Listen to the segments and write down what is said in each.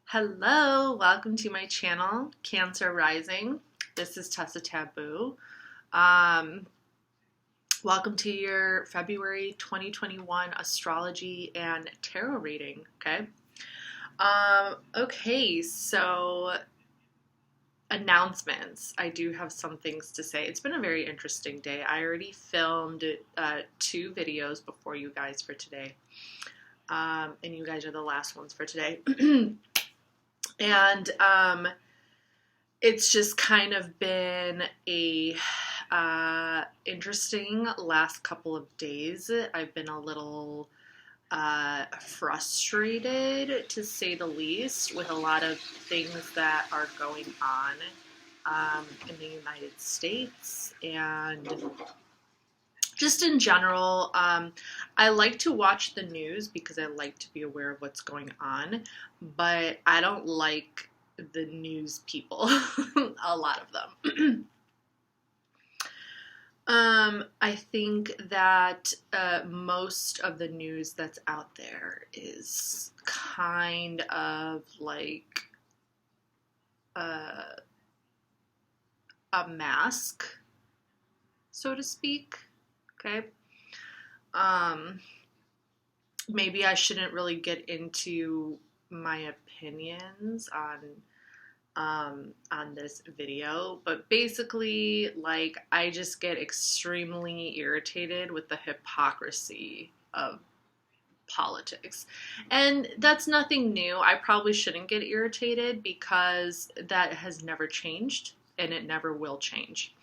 Hello, welcome to my channel, Cancer Rising. This is TESA TABOO. Welcome to your February 2021 astrology and tarot reading, okay? So announcements. I do have some things to say. It's been a very interesting day. I already filmed 2 videos before you guys for today. And you guys are the last ones for today. And it's just kind of been a interesting last couple of days. I've been a little frustrated, to say the least, with a lot of things that are going on in the United States and just in general. I like to watch the news because I like to be aware of what's going on, but I don't like the news people, a lot of them. I think that most of the news that's out there is kind of like a mask, so to speak. Okay. Maybe I shouldn't really get into my opinions on this video, but basically, like, I just get extremely irritated with the hypocrisy of politics. And that's nothing new. I probably shouldn't get irritated because that has never changed and it never will change.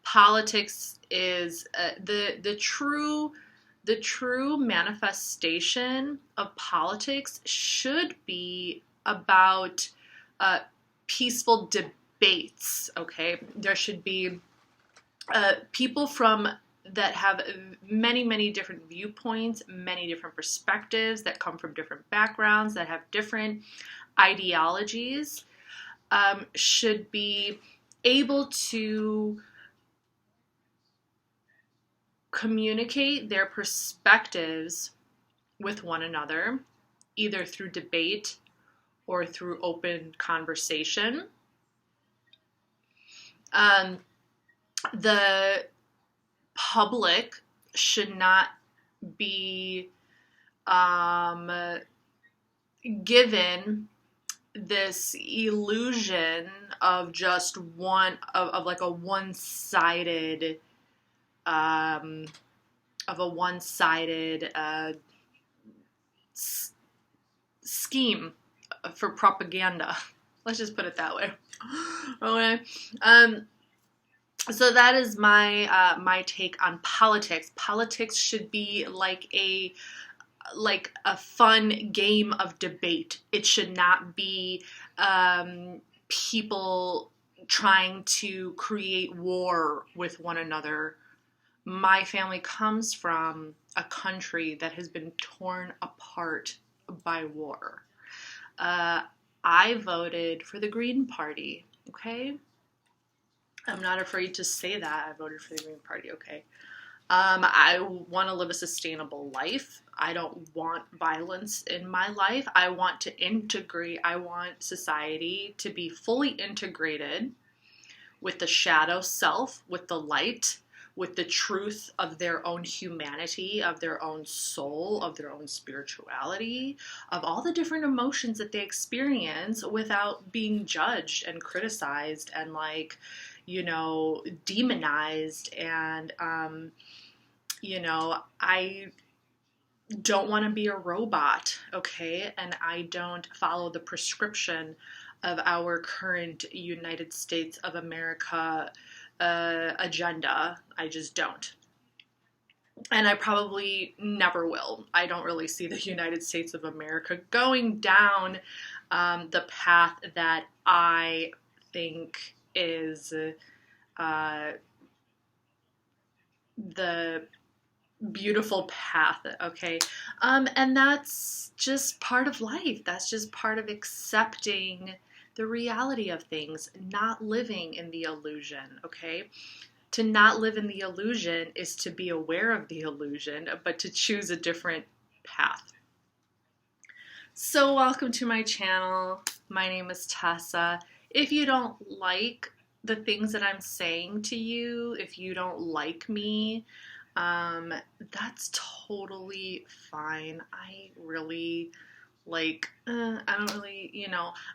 Politics is the true manifestation of politics should be about peaceful debates. Okay, there should be people that have many different viewpoints, many different perspectives, that come from different backgrounds, that have different ideologies, should be able to communicate their perspectives with one another, either through debate or through open conversation. The public should not be given this illusion of just of like a one-sided scheme for propaganda. Let's just put it that way. Okay. So that is my take on politics. Politics should be like a fun game of debate. It should not be people trying to create war with one another. My family comes from a country that has been torn apart by war. I voted for the Green Party, okay? I'm not afraid to say that. I voted for the Green Party, okay? I want to live a sustainable life. I don't want violence in my life. I want to integrate. I want society to be fully integrated with the shadow self, with the light, with the truth of their own humanity, of their own soul, of their own spirituality, of all the different emotions that they experience without being judged and criticized and, like, you know, demonized. And, you know, I don't want to be a robot, okay? And I don't follow the prescription of our current United States of America agenda. I just don't. And I probably never will. I don't really see the United States of America going down the path that I think is the beautiful path, okay? And that's just part of life. That's just part of accepting the reality of things, not living in the illusion, okay? To not live in the illusion is to be aware of the illusion, but to choose a different path. So welcome to my channel. My name is TESA. If you don't like the things that I'm saying to you, if you don't like me, that's totally fine. I really I don't really,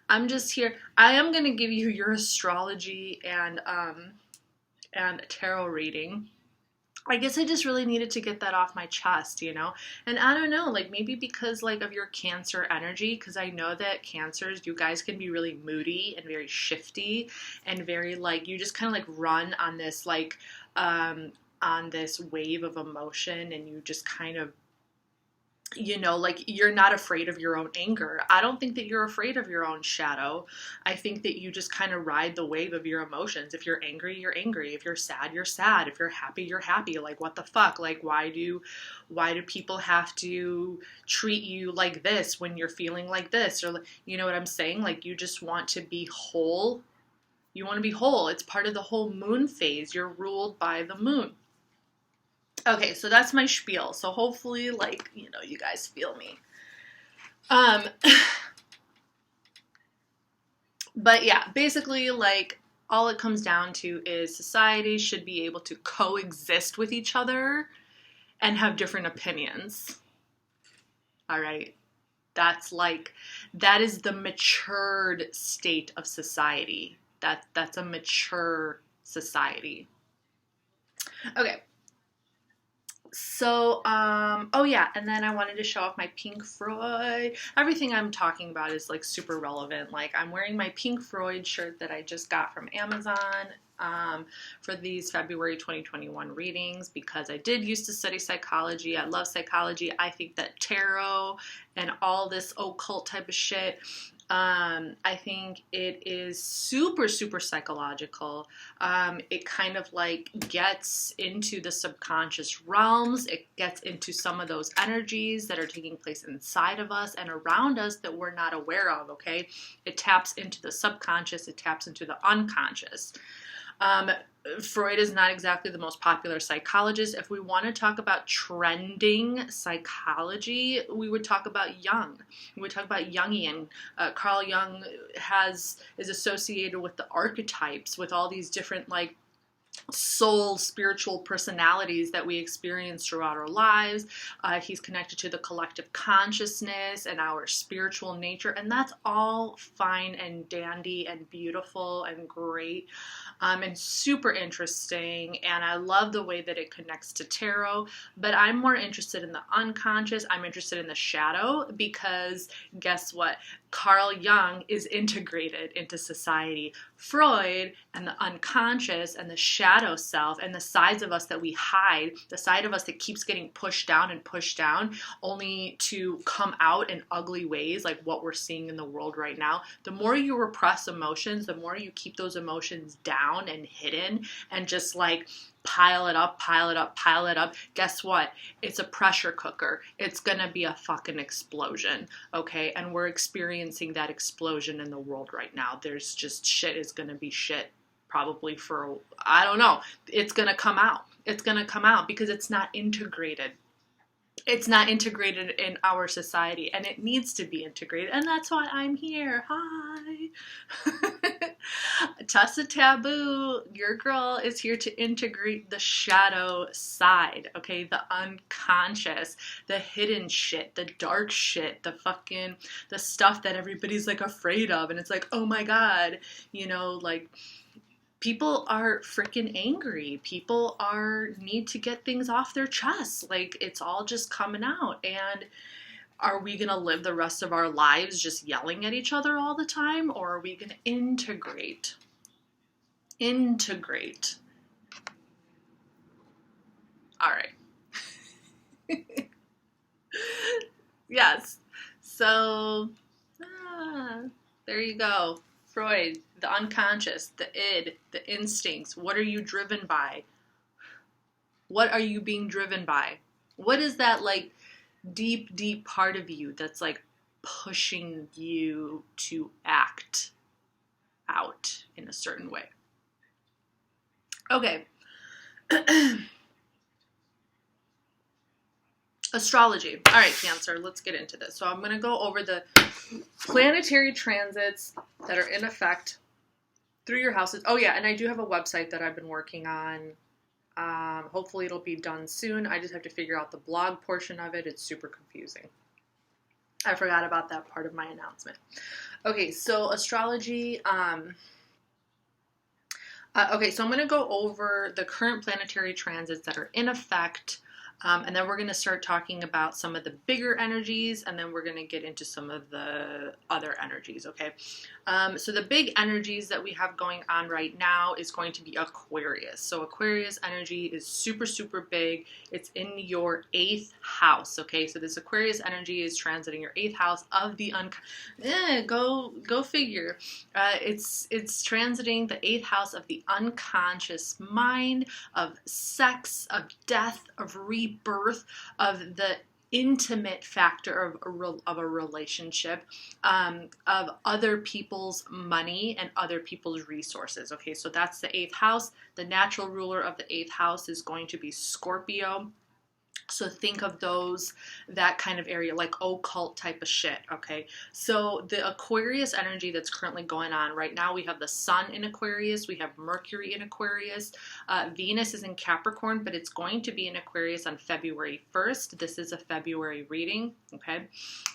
I'm just here. I am going to give you your astrology and tarot reading. I guess I just really needed to get that off my chest, And I don't know, maybe because of your Cancer energy, because I know that Cancers, you guys can be really moody and very shifty and very you just kind of run on this on this wave of emotion, and you just kind of you're not afraid of your own anger. I don't think that you're afraid of your own shadow. I think that you just kind of ride the wave of your emotions. If you're angry, you're angry. If you're sad, you're sad. If you're happy, you're happy. What the fuck? Why do people have to treat you like this when you're feeling like this? Or you know what I'm saying? You just want to be whole. You want to be whole. It's part of the whole moon phase. You're ruled by the moon. Okay, so that's my spiel. So hopefully, you guys feel me. But yeah, basically, all it comes down to is society should be able to coexist with each other and have different opinions. All right? That is the matured state of society. That's a mature society. Okay. So, oh yeah, and then I wanted to show off my Pink Floyd. Everything I'm talking about is super relevant. I'm wearing my Pink Floyd shirt that I just got from Amazon for these February 2021 readings, because I did used to study psychology. I love psychology. I think that tarot and all this occult type of shit, I think it is super, super psychological. It kind of gets into the subconscious realms. It gets into some of those energies that are taking place inside of us and around us that we're not aware of, okay? It taps into the subconscious. It taps into the unconscious. Freud is not exactly the most popular psychologist. If we want to talk about trending psychology, we would talk about Jung. We would talk about Jungian. Carl Jung is associated with the archetypes, with all these different soul, spiritual personalities that we experience throughout our lives. He's connected to the collective consciousness and our spiritual nature, and that's all fine and dandy and beautiful and great, and super interesting, and I love the way that it connects to tarot. But I'm more interested in the unconscious. I'm interested in the shadow, because guess what? Carl Jung is integrated into society. Freud and the unconscious and the shadow self and the sides of us that we hide, the side of us that keeps getting pushed down and pushed down only to come out in ugly ways, like what we're seeing in the world right now. The more you repress emotions, the more you keep those emotions down and hidden and just pile it up, pile it up, pile it up. Guess what? It's a pressure cooker. It's gonna be a fucking explosion, okay? And we're experiencing that explosion in the world right now. There's just shit is gonna be shit probably for, I don't know. It's gonna come out. It's gonna come out because it's not integrated. It's not integrated in our society, and it needs to be integrated, and that's why I'm here. Hi. TESA Taboo, your girl is here to integrate the shadow side, okay? The unconscious, the hidden shit, the dark shit, the stuff that everybody's afraid of, and it's oh my God, people are freaking angry. People need to get things off their chests. It's all just coming out. And are we going to live the rest of our lives just yelling at each other all the time? Or are we going to integrate? Integrate. All right. Yes. So, there you go. Freud, the unconscious, the id, the instincts. What are you driven by? What are you being driven by? What is that deep, deep part of you that's pushing you to act out in a certain way? Okay. Astrology. All right, Cancer, let's get into this. So I'm going to go over the planetary transits that are in effect through your houses. Oh, yeah, and I do have a website that I've been working on. Hopefully it'll be done soon. I just have to figure out the blog portion of it. It's super confusing. I forgot about that part of my announcement. Okay, so astrology. Okay, so I'm going to go over the current planetary transits that are in effect. And then we're going to start talking about some of the bigger energies, and then we're going to get into some of the other energies, okay? So the big energies that we have going on right now is going to be Aquarius. So Aquarius energy is super, super big. It's in your 8th house, okay? So this Aquarius energy is transiting your 8th house of the go figure. It's transiting the 8th house of the unconscious mind, of sex, of death, of rebirth, of the intimate factor of a relationship, of other people's money and other people's resources. Okay, so that's the 8th house. The natural ruler of the 8th house is going to be Scorpio. So think of that kind of area, like occult type of shit, okay? So the Aquarius energy that's currently going on right now, we have the Sun in Aquarius, we have Mercury in Aquarius, Venus is in Capricorn, but it's going to be in Aquarius on February 1st. This is a February reading, okay?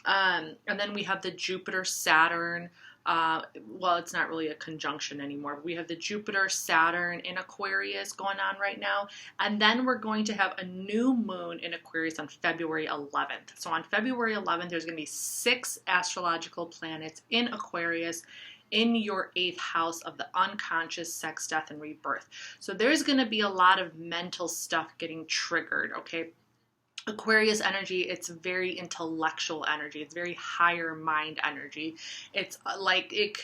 And then we have the Jupiter, Saturn, well, it's not really a conjunction anymore. We have the Jupiter, Saturn in Aquarius going on right now. And then we're going to have a new moon in Aquarius on February 11th. So on February 11th, there's going to be 6 astrological planets in Aquarius in your 8th house of the unconscious, sex, death, and rebirth. So there's going to be a lot of mental stuff getting triggered, okay? Aquarius energy, it's very intellectual energy. It's very higher mind energy. It's like it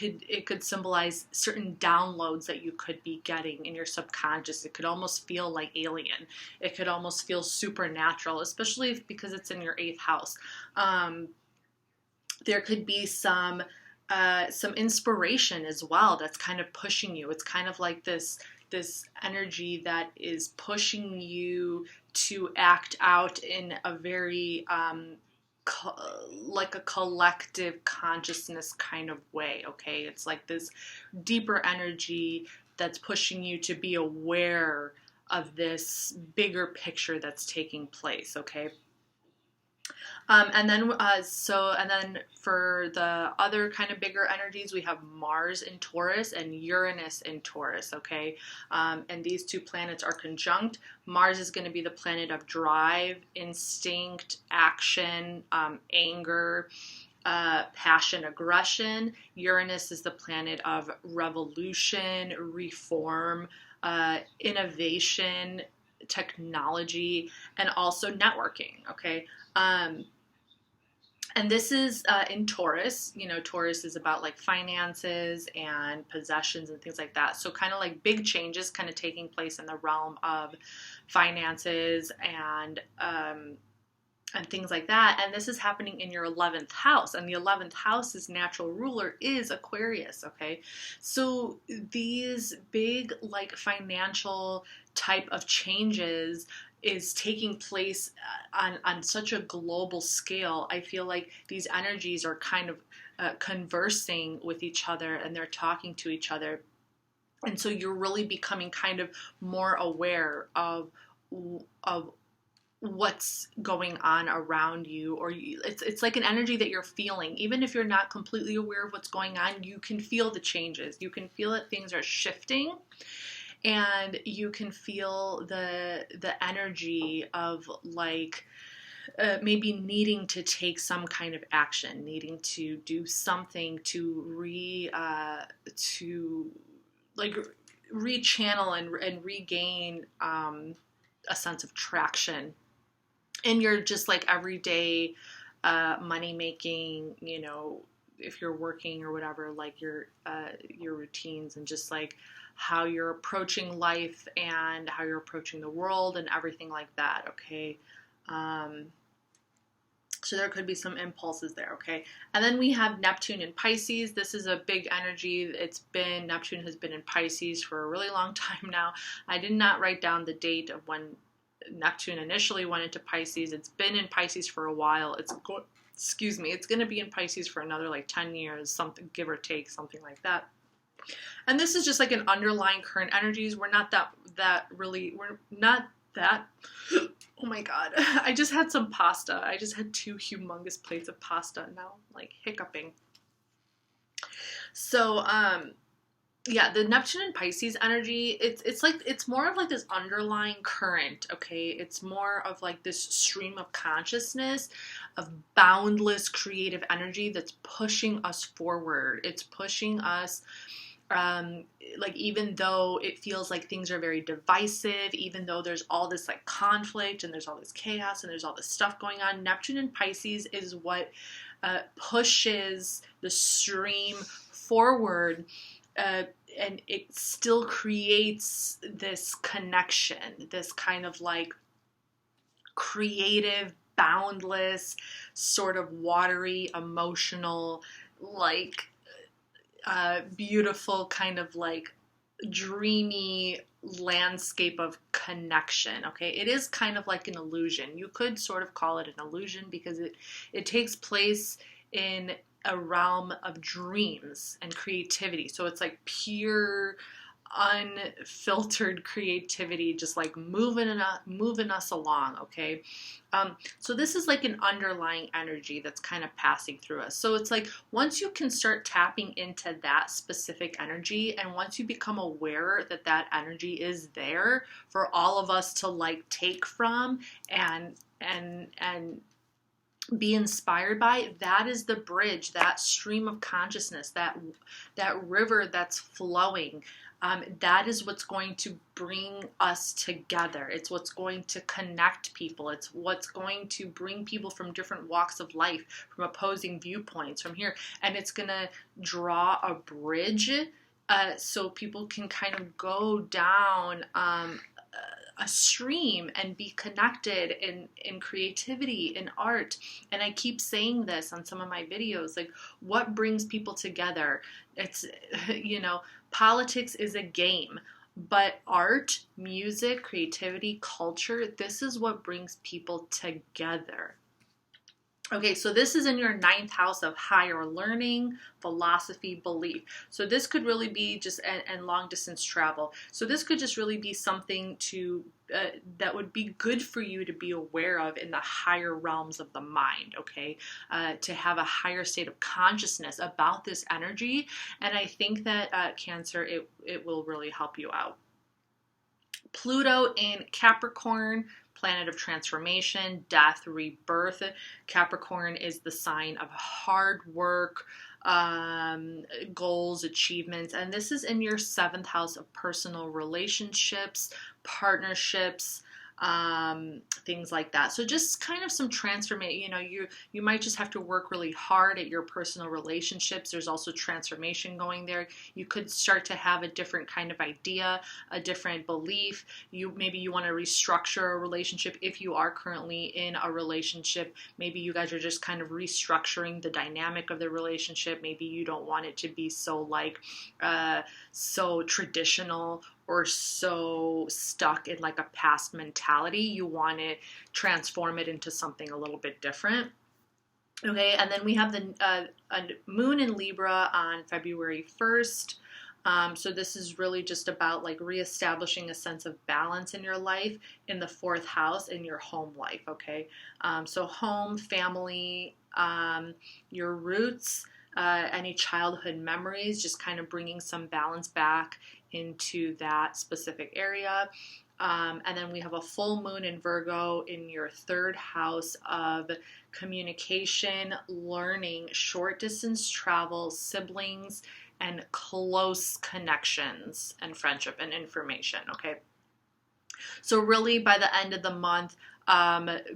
could symbolize certain downloads that you could be getting in your subconscious. It could almost feel like alien. It could almost feel supernatural, especially because it's in your 8th house. There could be some inspiration as well that's kind of pushing you. It's kind of like this energy that is pushing you to act out in a very like a collective consciousness kind of way, okay? It's like this deeper energy that's pushing you to be aware of this bigger picture that's taking place, okay? And then for the other kind of bigger energies, we have Mars in Taurus and Uranus in Taurus, okay? And these 2 planets are conjunct. Mars is going to be the planet of drive, instinct, action, anger, passion, aggression. Uranus is the planet of revolution, reform, innovation, technology, and also networking, okay? And this is in Taurus. You know, Taurus is about like finances and possessions and things like that. So kind of like big changes kind of taking place in the realm of finances and things like that. And this is happening in your 11th house. And the 11th house's natural ruler is Aquarius, okay? So these big like financial type of changes is taking place on such a global scale. I feel like these energies are kind of conversing with each other, and they're talking to each other. And so you're really becoming kind of more aware of what's going on around you, or it's like an energy that you're feeling. Even if you're not completely aware of what's going on, you can feel the changes. You can feel that things are shifting. And you can feel the energy of like maybe needing to take some kind of action, needing to do something to rechannel and regain a sense of traction in your just like everyday money making, you know, if you're working or whatever, like your routines and just like how you're approaching life and how you're approaching the world and everything like that, okay? So there could be some impulses there, okay? And then we have Neptune in Pisces. This is a big energy. Neptune has been in Pisces for a really long time now. I did not write down the date of when Neptune initially went into Pisces. It's been in Pisces for a while. It's going to be in Pisces for another like 10 years, something, give or take, something like that. And this is just like an underlying current energies. We're not that, oh my God. I just had some pasta. I just had 2 humongous plates of pasta now, like hiccuping. So, yeah, the Neptune and Pisces energy, it's like, it's more of like this underlying current, okay? It's more of like this stream of consciousness, of boundless creative energy that's pushing us forward. It's pushing us, like, even though it feels like things are very divisive, even though there's all this like conflict and there's all this chaos and there's all this stuff going on, Neptune and Pisces is what pushes the stream forward. And it still creates this connection, this kind of like creative, boundless, sort of watery, emotional, like beautiful, kind of like dreamy landscape of connection. Okay, it is kind of like an illusion. You could sort of call it an illusion because it takes place in a realm of dreams and creativity. So it's like pure, unfiltered creativity, just like moving us along. Okay, so this is like an underlying energy that's kind of passing through us. So it's like once you can start tapping into that specific energy, and once you become aware that that energy is there for all of us to like take from and be inspired by, that is the bridge, that stream of consciousness, that river that's flowing. That is what's going to bring us together. It's what's going to connect people. It's what's going to bring people from different walks of life, from opposing viewpoints, from here. And it's going to draw a bridge so people can kind of go down a stream and be connected in creativity, in art. And I keep saying this on some of my videos, like, what brings people together? It's, politics is a game, but art, music, creativity, culture, this is what brings people together. Okay, so this is in your 9th house of higher learning, philosophy, belief. So this could really be just, and long distance travel. So this could just really be something to, that would be good for you to be aware of in the higher realms of the mind, okay? To have a higher state of consciousness about this energy. And I think that Cancer, it will really help you out. Pluto in Capricorn, planet of transformation, death, rebirth. Capricorn is the sign of hard work, goals, achievements, and this is in your 7th house of personal relationships, partnerships, things like that. So just kind of some transformation. You might just have to work really hard at your personal relationships. There's also transformation going there. You could start to have a different kind of idea, a different belief. Maybe you want to restructure a relationship. If you are currently in a relationship, maybe you guys are just kind of restructuring the dynamic of the relationship. Maybe you don't want it to be so like so traditional or so stuck in like a past mentality. You want to transform it into something a little bit different. Okay, and then we have the a moon in Libra on February 1st. So this is really just about like reestablishing a sense of balance in your life in the 4th house, in your home life, okay? So home, family, your roots, any childhood memories, just kind of bringing some balance back into that specific area. And then we have a full moon in Virgo in your 3rd house of communication, learning, short distance travel, siblings, and close connections and friendship and information, okay? So really by the end of the month,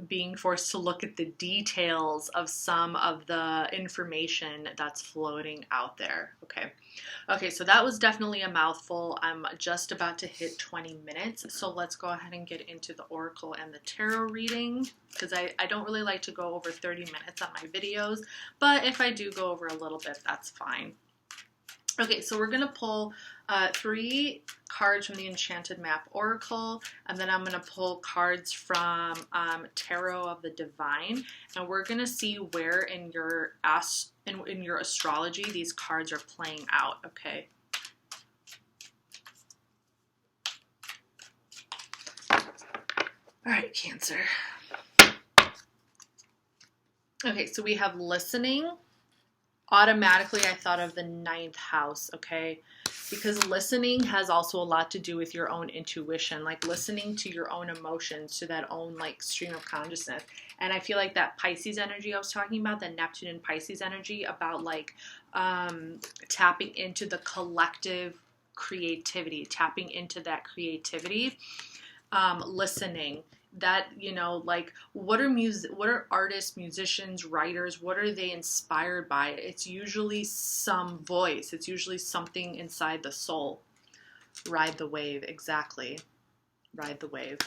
being forced to look at the details of some of the information that's floating out there, okay? Okay, so that was definitely a mouthful. I'm just about to hit 20 minutes, so let's go ahead and get into the Oracle and the Tarot reading, because I don't really like to go over 30 minutes on my videos, but if I do go over a little bit, that's fine. Okay, so we're going to pull 3 cards from the Enchanted Map Oracle, and then I'm going to pull cards from Tarot of the Divine, and we're going to see where in your in your astrology these cards are playing out, okay? All right, Cancer. Okay, so we have listening. Automatically, I thought of the 9th house, okay? Because listening has also a lot to do with your own intuition, like listening to your own emotions, to that own like stream of consciousness. And I feel like that Pisces energy I was talking about, that Neptune and Pisces energy, about like tapping into the collective creativity, tapping into that creativity, listening. That, you know, like what are artists, musicians, writers, what are they inspired by? It's usually some voice. It's usually something inside the soul. Ride the wave, exactly. Ride the wave.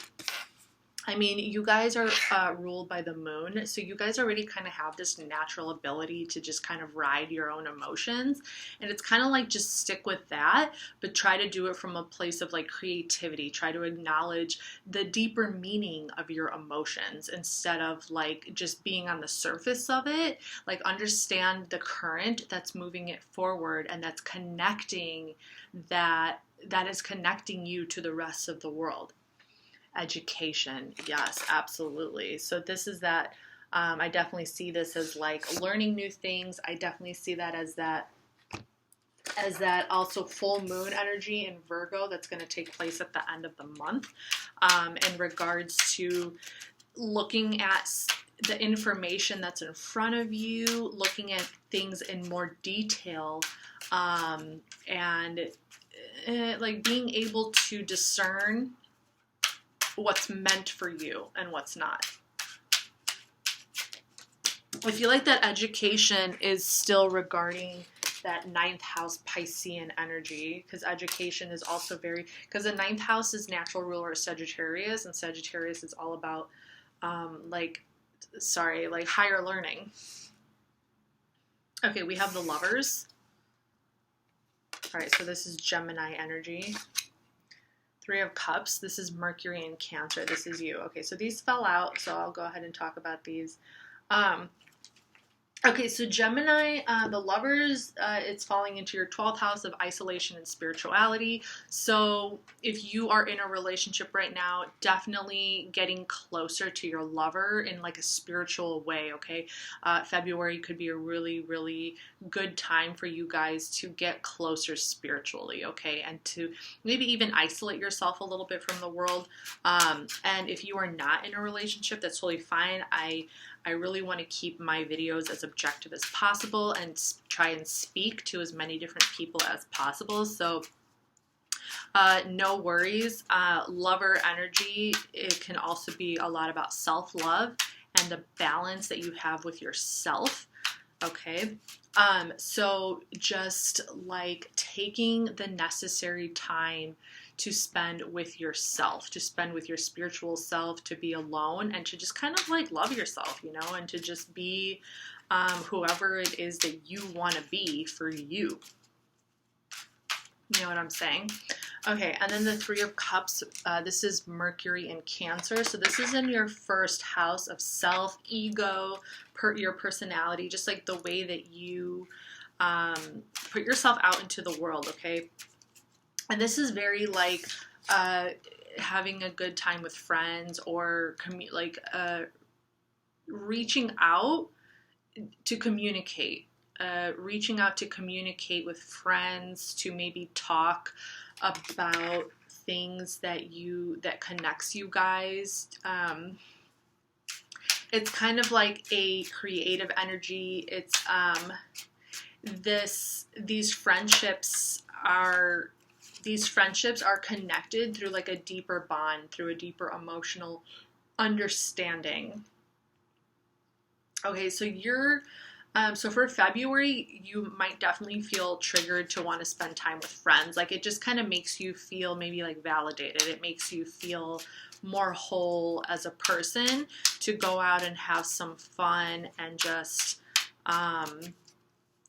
I mean, you guys are ruled by the moon, so you guys already kind of have this natural ability to just kind of ride your own emotions, and it's kind of like just stick with that, but try to do it from a place of like creativity. Try to acknowledge the deeper meaning of your emotions instead of like just being on the surface of it. Like understand the current that's moving it forward and that's connecting that is connecting you to the rest of the world. Education, yes, absolutely. So this is that, I definitely see this as like learning new things. I definitely see that as that also full moon energy in Virgo that's going to take place at the end of the month, in regards to looking at the information that's in front of you, looking at things in more detail, and like being able to discern what's meant for you and what's not. I feel like that education is still regarding that 9th house Piscean energy, because education is also because the 9th house is natural ruler of Sagittarius, and Sagittarius is all about like higher learning. Okay, we have the Lovers. All right, so this is Gemini energy. 3 of Cups, this is Mercury and Cancer, this is you. Okay, so these fell out, so I'll go ahead and talk about these. Okay, so Gemini, the Lovers, it's falling into your 12th house of isolation and spirituality. So if you are in a relationship right now, definitely getting closer to your lover in like a spiritual way, okay? February could be a really, really good time for you guys to get closer spiritually, okay? And to maybe even isolate yourself a little bit from the world. And if you are not in a relationship, that's totally fine. I really want to keep my videos as objective as possible and try and speak to as many different people as possible. So no worries. Lover energy, it can also be a lot about self-love and the balance that you have with yourself. Okay. So just like taking the necessary time to spend with yourself, to spend with your spiritual self, to be alone and to just kind of like love yourself, you know, and to just be whoever it is that you want to be for you. You know what I'm saying? Okay, and then the 3 of Cups, this is Mercury in Cancer. So this is in your 1st house of self, ego, your personality, just like the way that you put yourself out into the world, okay? And this is very like having a good time with friends or reaching out to communicate. Reaching out to communicate with friends, to maybe talk about things that connects you guys. It's kind of like a creative energy. It's these friendships are connected through like a deeper bond, through a deeper emotional understanding. Okay, so so for February, you might definitely feel triggered to want to spend time with friends. Like it just kind of makes you feel maybe like validated. It makes you feel more whole as a person to go out and have some fun and just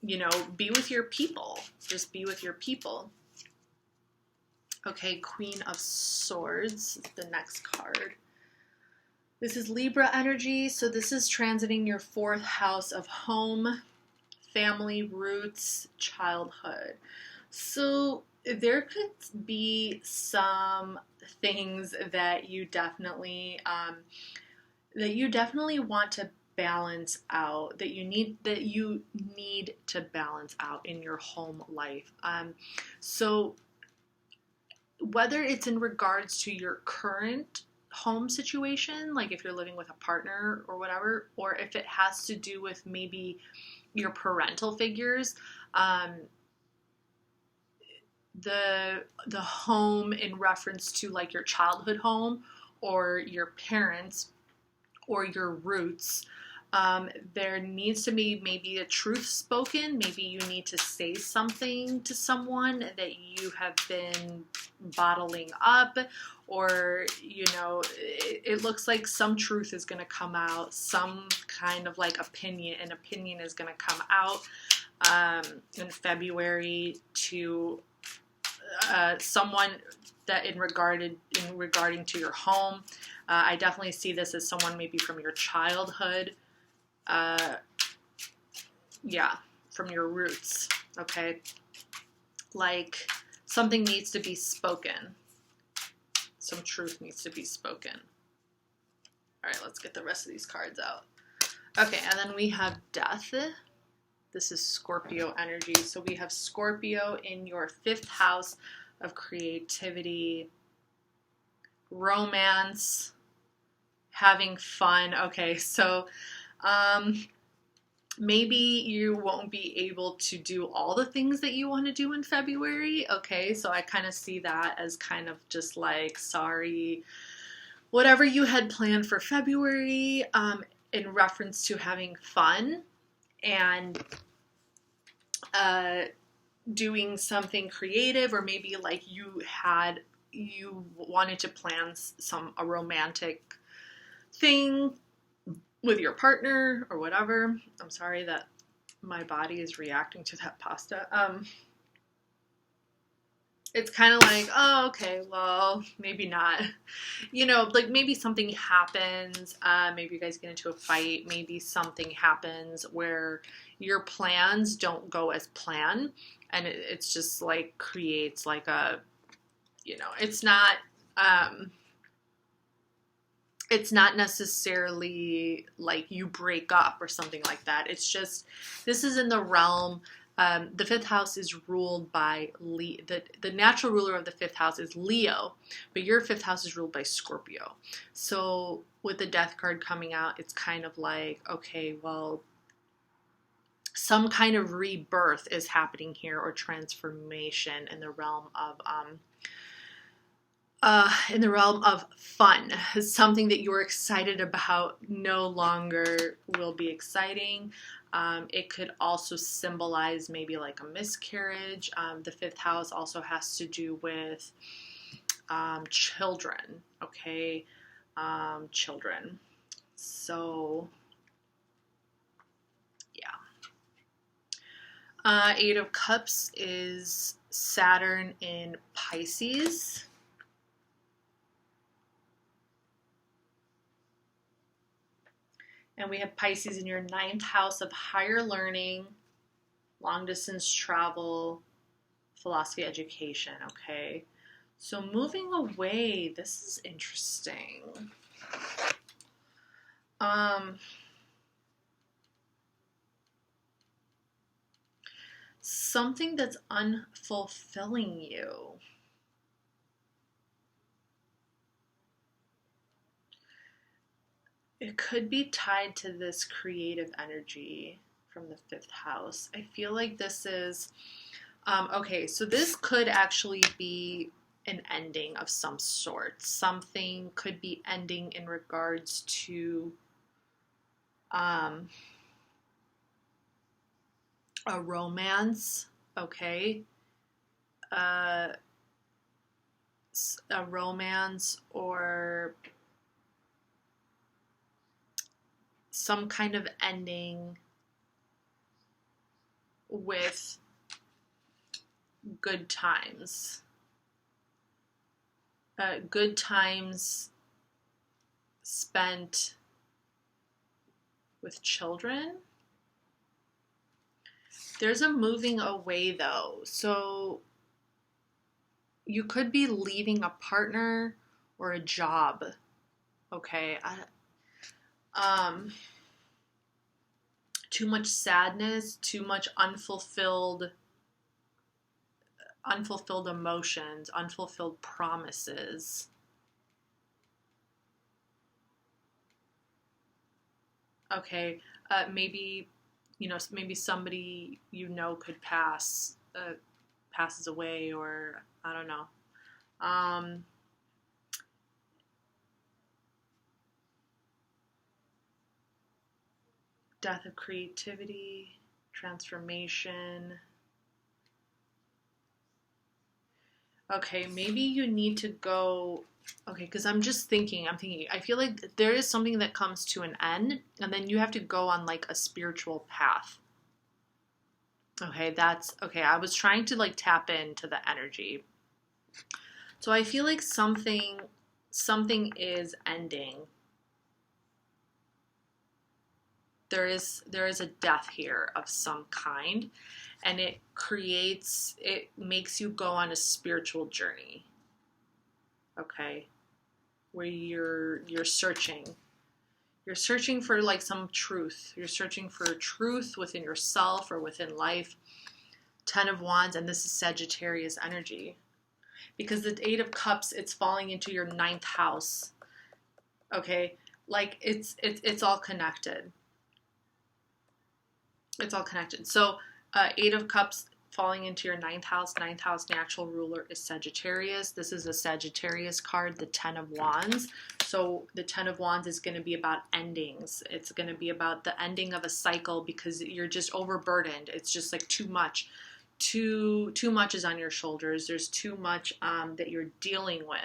you know, be with your people. Just be with your people. Okay, Queen of Swords is the next card. This is Libra energy, so this is transiting your 4th house of home, family, roots, childhood. So there could be some things that you definitely want to balance out, that you need to balance out in your home life. So whether it's in regards to your current home situation, like if you're living with a partner or whatever, or if it has to do with maybe your parental figures, the home in reference to like your childhood home or your parents or your roots, there needs to be maybe a truth spoken. Maybe you need to say something to someone that you have been bottling up, or, you know, it looks like some truth is going to come out, some kind of like an opinion is going to come out in February to someone that regarding to your home. I definitely see this as someone maybe from your childhood. Yeah, from your roots, okay? Like, something needs to be spoken. Some truth needs to be spoken. All right, let's get the rest of these cards out. Okay, and then we have Death. This is Scorpio energy. So we have Scorpio in your 5th house of creativity, romance, having fun. Okay, so maybe you won't be able to do all the things that you want to do in February. Okay, so I kind of see that as kind of just like, sorry, whatever you had planned for February, in reference to having fun and doing something creative, or maybe like you wanted to plan a romantic thing with your partner or whatever. I'm sorry that my body is reacting to that pasta. It's kind of like, oh, okay, well, maybe not. You know, like maybe something happens, maybe you guys get into a fight, maybe something happens where your plans don't go as planned, and it's just like creates like a, you know, it's not necessarily like you break up or something like that. It's just, this is in the realm. The 5th house is ruled by the natural ruler of the 5th house is Leo, but your 5th house is ruled by Scorpio. So with the Death card coming out, it's kind of like, okay, well, some kind of rebirth is happening here, or transformation in the realm of fun. Something that you're excited about no longer will be exciting. It could also symbolize maybe like a miscarriage. The 5th house also has to do with children, okay? Children. So, yeah. 8 of Cups is Saturn in Pisces. And we have Pisces in your 9th house of higher learning, long distance travel, philosophy, education, okay? So moving away, this is interesting. Something that's unfulfilling you. It could be tied to this creative energy from the 5th house. I feel like this is, okay, so this could actually be an ending of some sort. Something could be ending in regards to a romance, okay? A romance, or some kind of ending with good times. Good times spent with children. There's a moving away though. So you could be leaving a partner or a job. Okay. Too much sadness, too much unfulfilled emotions, unfulfilled promises. Okay, maybe, maybe somebody could passes away, or I don't know. Death of creativity, transformation. Okay, maybe you need to go. Okay, because I'm thinking, I feel like there is something that comes to an end, and then you have to go on like a spiritual path. Okay, that's okay. I was trying to like tap into the energy. So I feel like something is ending. There is a death here of some kind, and it makes you go on a spiritual journey. Okay, where you're searching for like some truth. You're searching for truth within yourself or within life. 10 of Wands, and this is Sagittarius energy, because the 8 of Cups, it's falling into your 9th house. Okay, like it's all connected. It's all connected. So 8 of Cups falling into your 9th house. 9th house natural ruler is Sagittarius. This is a Sagittarius card, the 10 of Wands. So the 10 of Wands is going to be about endings. It's going to be about the ending of a cycle, because you're just overburdened. It's just like too much. Too much is on your shoulders. There's too much that you're dealing with.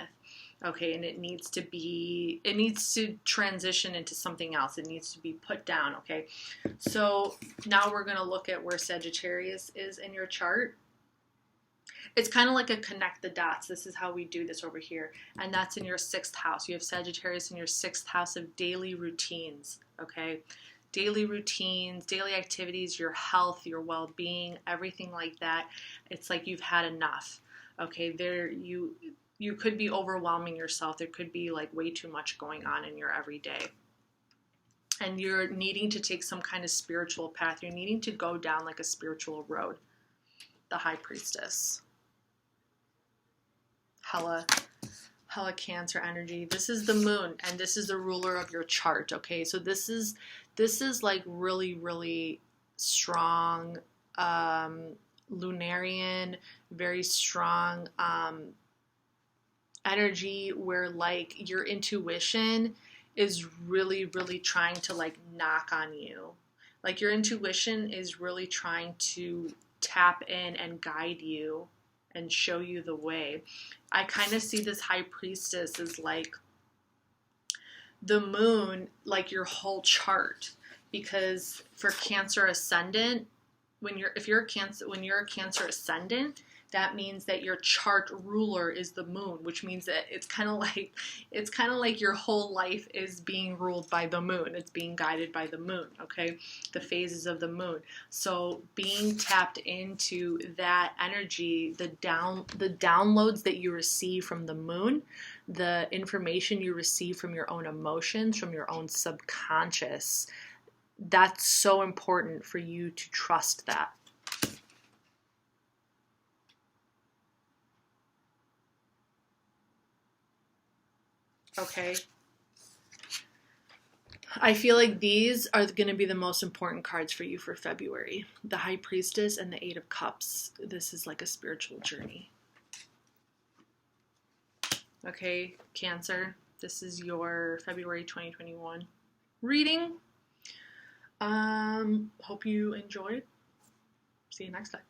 Okay, and it needs to transition into something else. It needs to be put down, okay? So now we're going to look at where Sagittarius is in your chart. It's kind of like a connect the dots. This is how we do this over here. And that's in your 6th house. You have Sagittarius in your 6th house of daily routines, okay? Daily routines, daily activities, your health, your well-being, everything like that. It's like you've had enough, okay? You could be overwhelming yourself. There could be like way too much going on in your everyday. And you're needing to take some kind of spiritual path. You're needing to go down like a spiritual road. The High Priestess. Hella Cancer energy. This is the moon, and this is the ruler of your chart, okay? So this is like really, really strong, Lunarian, very strong, energy where like your intuition is really, really trying to like knock on you. Like your intuition is really trying to tap in and guide you and show you the way. I kind of see this High Priestess as like the moon, like your whole chart, because for Cancer ascendant, when you're a Cancer ascendant, that means that your chart ruler is the moon, which means that it's kind of like your whole life is being ruled by the moon. It's being guided by the moon, okay? The phases of the moon. So being tapped into that energy, the downloads that you receive from the moon, the information you receive from your own emotions, from your own subconscious, that's so important for you to trust that. Okay. I feel like these are going to be the most important cards for you for February. The High Priestess and the 8 of Cups. This is like a spiritual journey. Okay, Cancer. This is your February 2021 reading. Hope you enjoyed. See you next time.